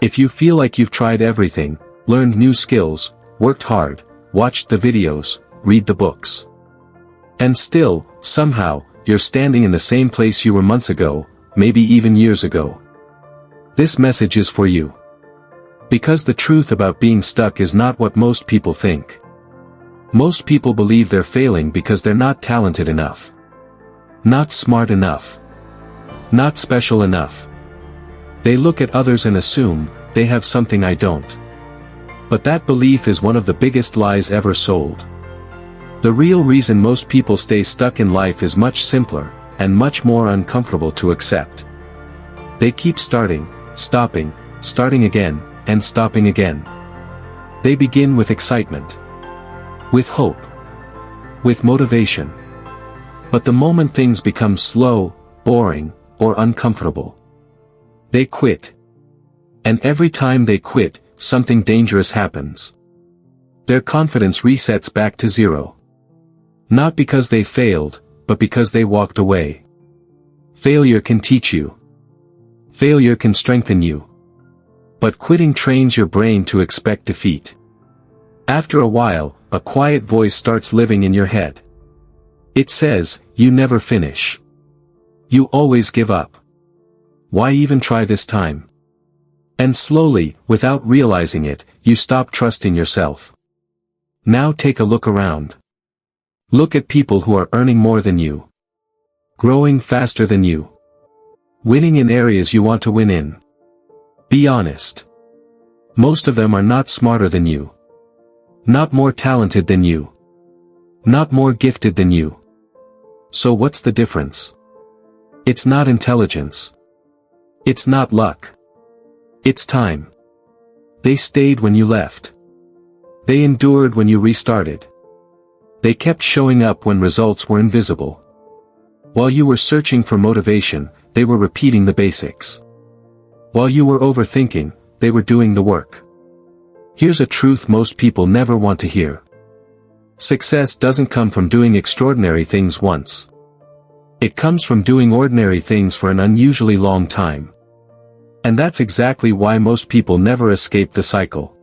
If you feel like you've tried everything, learned new skills, worked hard, watched the videos, read the books, and still, somehow, you're standing in the same place you were months ago, maybe even years ago, this message is for you. Because the truth about being stuck is not what most people think. Most people believe they're failing because they're not talented enough, not smart enough, not special enough. They look at others and assume, they have something I don't. But that belief is one of the biggest lies ever sold. The real reason most people stay stuck in life is much simpler, and much more uncomfortable to accept. They keep starting, stopping, starting again, and stopping again. They begin with excitement, with hope, with motivation. But the moment things become slow, boring, or uncomfortable, they quit. And every time they quit, something dangerous happens. Their confidence resets back to zero. Not because they failed, but because they walked away. Failure can teach you. Failure can strengthen you. But quitting trains your brain to expect defeat. After a while, a quiet voice starts living in your head. It says, you never finish. You always give up. Why even try this time? And slowly, without realizing it, you stop trusting yourself. Now take a look around. Look at people who are earning more than you, growing faster than you, winning in areas you want to win in. Be honest. Most of them are not smarter than you, not more talented than you, not more gifted than you. So what's the difference? It's not intelligence. It's not luck. It's time. They stayed when you left. They endured when you restarted. They kept showing up when results were invisible. While you were searching for motivation, they were repeating the basics. While you were overthinking, they were doing the work. Here's a truth most people never want to hear. Success doesn't come from doing extraordinary things once. It comes from doing ordinary things for an unusually long time. And that's exactly why most people never escape the cycle.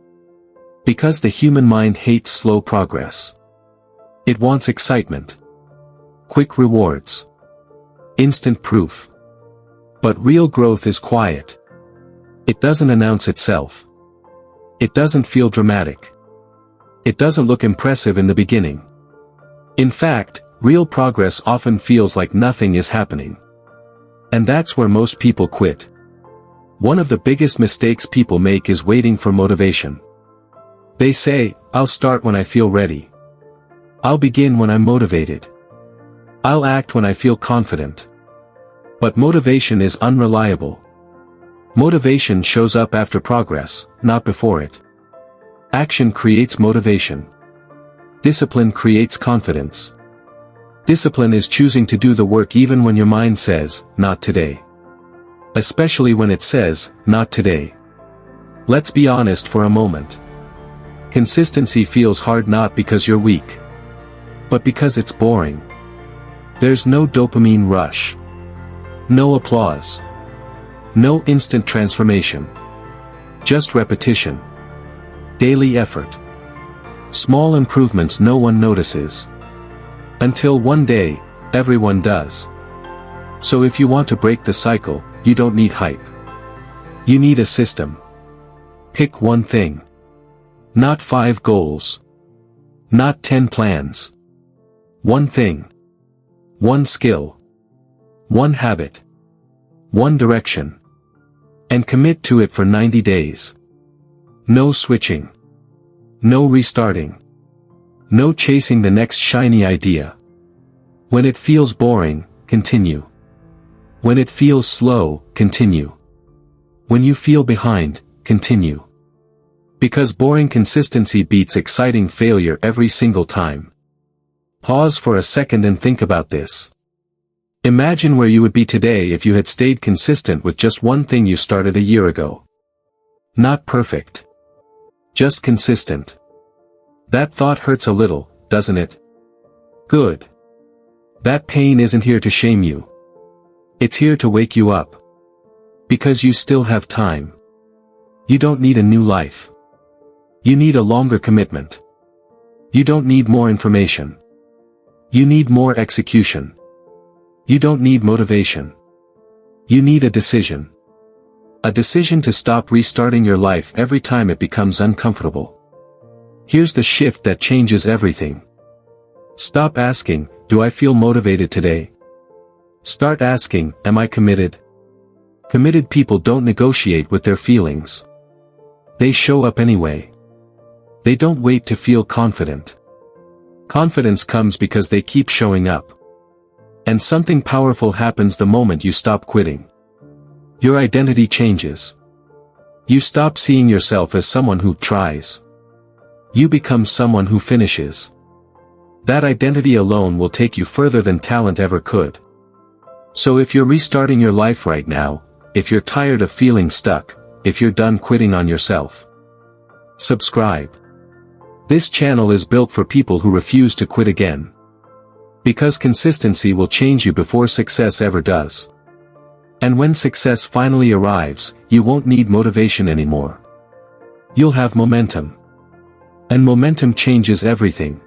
Because the human mind hates slow progress. It wants excitement, quick rewards, instant proof. But real growth is quiet. It doesn't announce itself. It doesn't feel dramatic. It doesn't look impressive in the beginning. In fact, real progress often feels like nothing is happening. And that's where most people quit. One of the biggest mistakes people make is waiting for motivation. They say, I'll start when I feel ready. I'll begin when I'm motivated. I'll act when I feel confident. But motivation is unreliable. Motivation shows up after progress, not before it. Action creates motivation. Discipline creates confidence. Discipline is choosing to do the work even when your mind says, not today. Especially when it says, not today. Let's be honest for a moment. Consistency feels hard not because you're weak, but because it's boring. There's no dopamine rush. No applause. No instant transformation. Just repetition. Daily effort. Small improvements no one notices. Until one day, everyone does. So if you want to break the cycle, you don't need hype. You need a system. Pick one thing. Not 5 goals. Not 10 plans. One thing. One skill. One habit. One direction. And commit to it for 90 days. No switching. No restarting. No chasing the next shiny idea. When it feels boring, continue. When it feels slow, continue. When you feel behind, continue. Because boring consistency beats exciting failure every single time. Pause for a second and think about this. Imagine where you would be today if you had stayed consistent with just one thing you started a year ago. Not perfect. Just consistent. That thought hurts a little, doesn't it? Good. That pain isn't here to shame you. It's here to wake you up. Because you still have time. You don't need a new life. You need a longer commitment. You don't need more information. You need more execution. You don't need motivation. You need a decision. A decision to stop restarting your life every time it becomes uncomfortable. Here's the shift that changes everything. Stop asking, do I feel motivated today? Start asking, am I committed? Committed people don't negotiate with their feelings. They show up anyway. They don't wait to feel confident. Confidence comes because they keep showing up. And something powerful happens the moment you stop quitting. Your identity changes. You stop seeing yourself as someone who tries. You become someone who finishes. That identity alone will take you further than talent ever could. So if you're restarting your life right now, if you're tired of feeling stuck, if you're done quitting on yourself, subscribe. This channel is built for people who refuse to quit again. Because consistency will change you before success ever does. And when success finally arrives, you won't need motivation anymore. You'll have momentum. And momentum changes everything.